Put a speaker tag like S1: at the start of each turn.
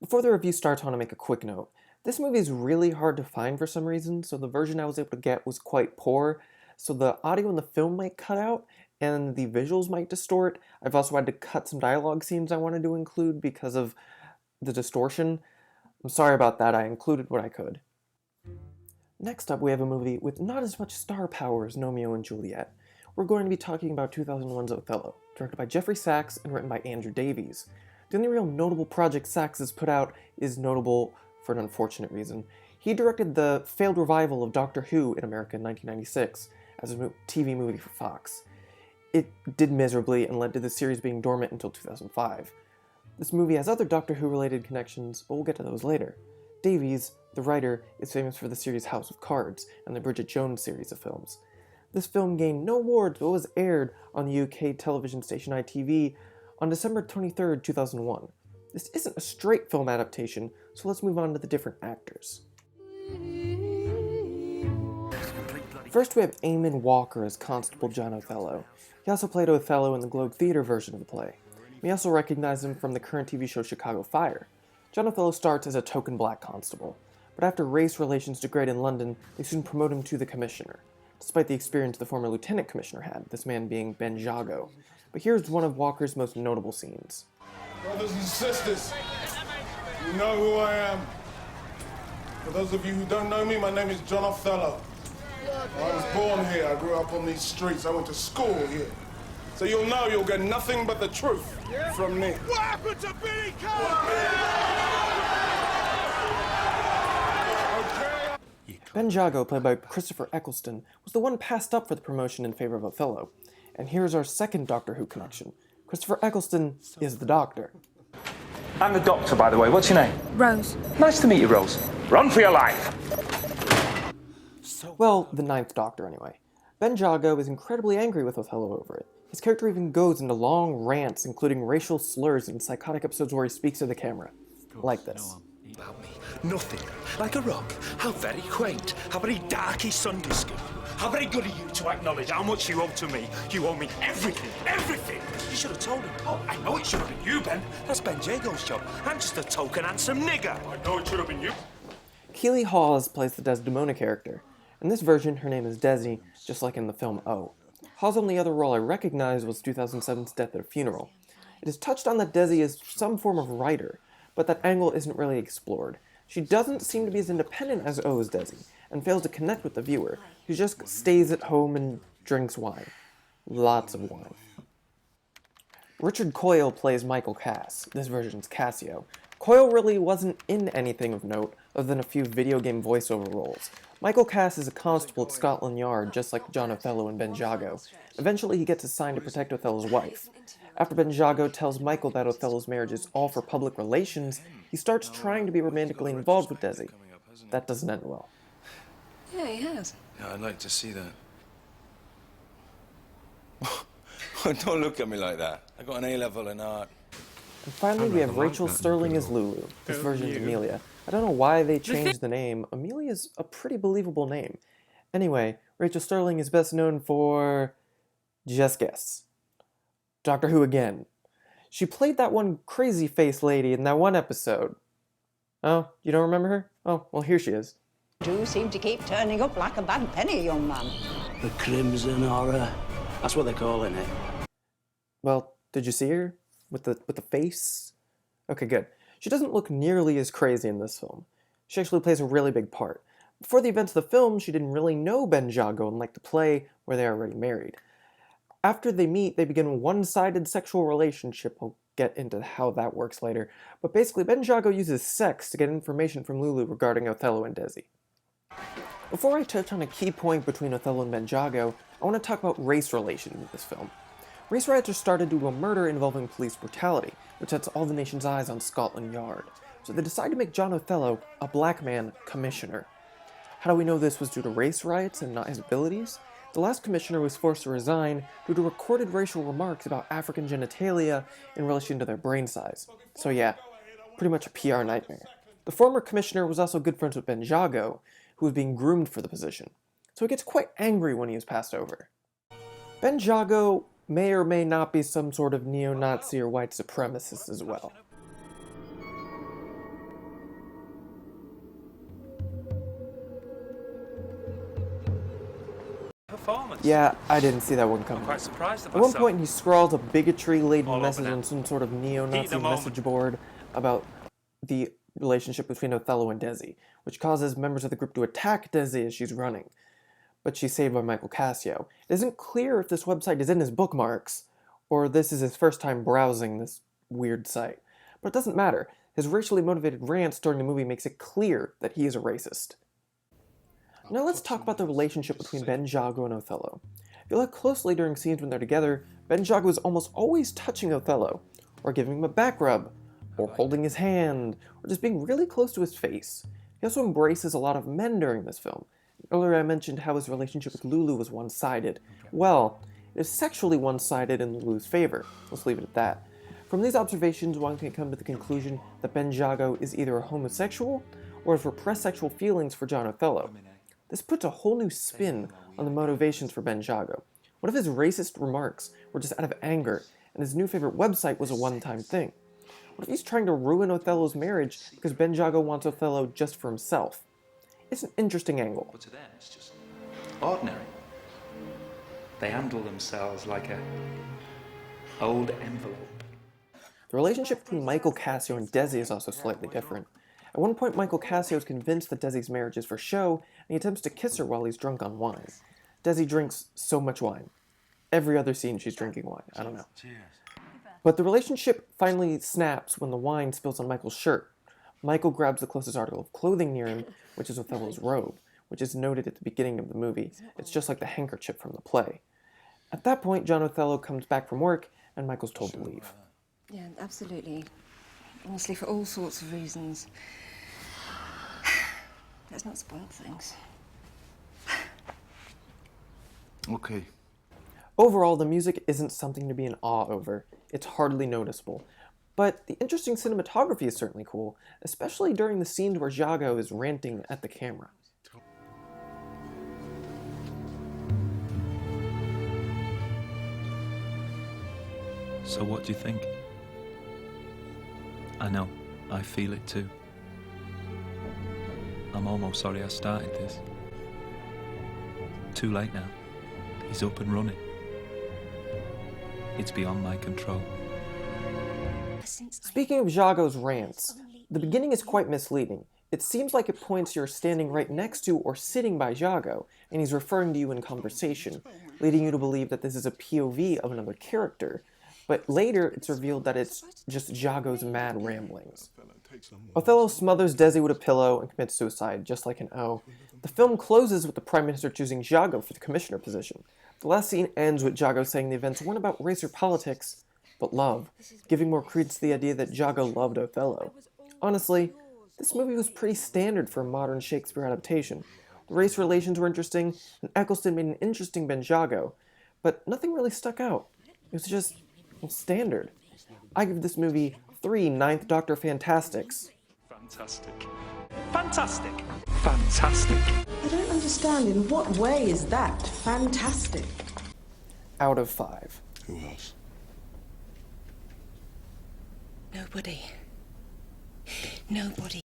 S1: Before the review starts, I want to make a quick note. This movie is really hard to find for some reason, so the version I was able to get was quite poor, so the audio in the film might cut out, and the visuals might distort. I've also had to cut some dialogue scenes I wanted to include because of the distortion. I'm sorry about that, I included what I could. Next up, we have a movie with not as much star power as Romeo and Juliet. We're going to be talking about 2001's Othello, directed by Jeffrey Sachs and written by Andrew Davies. The only real notable project Sachs has put out is notable for an unfortunate reason. He directed the failed revival of Doctor Who in America in 1996 as a TV movie for Fox. It did miserably and led to the series being dormant until 2005. This movie has other Doctor Who related connections, but we'll get to those later. Davies, the writer, is famous for the series House of Cards and the Bridget Jones series of films. This film gained no awards but was aired on the UK television station ITV on December 23, 2001. This isn't a straight film adaptation, so let's move on to the different actors. First we have Eamon Walker as Constable John Othello. He also played Othello in the Globe Theatre version of the play. We also recognize him from the current TV show Chicago Fire. John Othello starts as a token black constable, but after race relations degrade in London, they soon promote him to the commissioner, despite the experience the former lieutenant commissioner had, this man being Ben Jago. But here's one of Walker's most notable scenes.
S2: Brothers and sisters, you know who I am. For those of you who don't know me, my name is John Othello. I was born here, I grew up on these streets, I went to school here. So you'll get nothing but the truth from me. What happened to Billy
S1: Ben Jago, played by Christopher Eccleston, was the one passed up for the promotion in favor of Othello. And here's our second Doctor Who connection. Christopher Eccleston is the Doctor.
S3: I'm the Doctor, by the way. What's your name?
S4: Rose.
S3: Nice to meet you, Rose. Run for your life!
S1: Well, the ninth Doctor anyway. Ben Jago is incredibly angry with Othello over it. His character even goes into long rants, including racial slurs and psychotic episodes where he speaks to the camera. Like this.
S5: About me. Nothing. Like a rock. How very quaint. How very dark is Sunday school. How very good of you to acknowledge how much you owe to me. You owe me everything. Everything. You should have told him. Oh, I know it should have been you, Ben. That's Ben Jago's job. I'm just a token handsome nigger. I know it should have been you.
S1: Keely Hawes plays the Desdemona character. In this version, her name is Desi, just like in the film O. Hawes' only other role I recognize was 2007's Death at a Funeral. It is touched on that Desi is some form of writer, but that angle isn't really explored. She doesn't seem to be as independent as O's Desi, and fails to connect with the viewer, who just stays at home and drinks wine. Lots of wine. Richard Coyle plays Michael Cass, this version's Cassio. Coyle really wasn't in anything of note, other than a few video game voiceover roles. Michael Cass is a constable at Scotland Yard, just like John Othello and Ben Jago. Eventually he gets assigned to protect Othello's wife. After Ben Jago tells Michael that Othello's marriage is all for public relations, he starts trying to be romantically involved with Desi. That doesn't end well.
S4: Yeah, he has.
S6: Yeah, I'd like to see that. Don't look at me like that. I got an A-level in art.
S1: And finally, we have Rachel Sterling as Lulu. This version's Amelia. I don't know why they changed the name. Amelia's a pretty believable name. Anyway, Rachel Sterling is best known for... just guess. Doctor Who again. She played that one crazy face lady in that one episode. Oh, you don't remember her? Oh, well here she is.
S7: Do seem to keep turning up like a bad penny, young man.
S8: The Crimson Horror. That's what they're calling it.
S1: Well, did you see her? With the face? Okay, good. She doesn't look nearly as crazy in this film. She actually plays a really big part. Before the events of the film, she didn't really know Ben Jago and liked to play where they are already married. After they meet, they begin a one-sided sexual relationship. I'll get into how that works later. But basically, Ben Jago uses sex to get information from Lulu regarding Othello and Desi. Before I touch on a key point between Othello and Ben Jago, I want to talk about race relations in this film. Race riots are started due to a murder involving police brutality, which sets all the nation's eyes on Scotland Yard. So they decide to make John Othello, a black man, commissioner. How do we know this was due to race riots and not his abilities? The last commissioner was forced to resign due to recorded racial remarks about African genitalia in relation to their brain size. So yeah, pretty much a PR nightmare. The former commissioner was also good friends with Ben Jago, who was being groomed for the position. So he gets quite angry when he is passed over. Ben Jago may or may not be some sort of neo-Nazi or white supremacist as well.
S3: performance.
S1: Yeah, I didn't see that one coming.
S3: I'm quite surprised at
S1: At one
S3: myself.
S1: point, he scrawls a bigotry-laden
S3: All over
S1: message
S3: now.
S1: on some sort of neo-Nazi
S3: Heat of the moment.
S1: message board about the relationship between Othello and Desi, which causes members of the group to attack Desi as she's running. But she's saved by Michael Cassio. It isn't clear if this website is in his bookmarks, or this is his first time browsing this weird site. But it doesn't matter. His racially motivated rants during the movie makes it clear that he is a racist. Now let's talk about the relationship between Ben Jago and Othello. If you look closely during scenes when they're together, Ben Jago is almost always touching Othello, or giving him a back rub, or holding his hand, or just being really close to his face. He also embraces a lot of men during this film. Earlier I mentioned how his relationship with Lulu was one-sided. Well, it is sexually one-sided in Lulu's favor. Let's leave it at that. From these observations, one can come to the conclusion that Ben Jago is either a homosexual or has repressed sexual feelings for John Othello. This puts a whole new spin on the motivations for Ben Jago. What if his racist remarks were just out of anger, and his new favorite website was a one-time thing? What if he's trying to ruin Othello's marriage because Ben Jago wants Othello just for himself? It's an interesting angle.
S9: But to them, it's just ordinary. They handle themselves like a old envelope.
S1: The relationship between Michael Cassio and Desi is also slightly different. At one point, Michael Cassio is convinced that Desi's marriage is for show, and he attempts to kiss her while he's drunk on wine. Desi drinks so much wine. Every other scene she's drinking wine. I don't know. But the relationship finally snaps when the wine spills on Michael's shirt. Michael grabs the closest article of clothing near him, which is Othello's robe, which is noted at the beginning of the movie. It's just like the handkerchief from the play. At that point, John Othello comes back from work, and Michael's told to leave.
S4: Yeah, absolutely. Honestly, for all sorts of reasons. Let's not spoil things.
S6: Okay.
S1: Overall, the music isn't something to be in awe over. It's hardly noticeable. But the interesting cinematography is certainly cool, especially during the scenes where Jago is ranting at the camera.
S9: So what do you think? I know, I feel it too. I'm almost sorry I started this. Too late now. He's up and running. It's beyond my control.
S1: Speaking of Jago's rants, the beginning is quite misleading. It seems like it points you're standing right next to or sitting by Jago, and he's referring to you in conversation, leading you to believe that this is a POV of another character. But later, it's revealed that it's just Jago's mad ramblings. Othello smothers Desi with a pillow and commits suicide, just like an O. The film closes with the Prime Minister choosing Jago for the commissioner position. The last scene ends with Jago saying the events weren't about race or politics, but love, giving more credence to the idea that Jago loved Othello. Honestly, this movie was pretty standard for a modern Shakespeare adaptation. The race relations were interesting, and Eccleston made an interesting Ben Jago, but nothing really stuck out. It was just standard. I give this movie 3 Ninth Doctor Fantastics.
S5: Fantastic. Fantastic. Fantastic.
S10: I don't understand. In what way is that fantastic?
S1: Out of 5.
S2: Who else?
S4: Nobody. Nobody.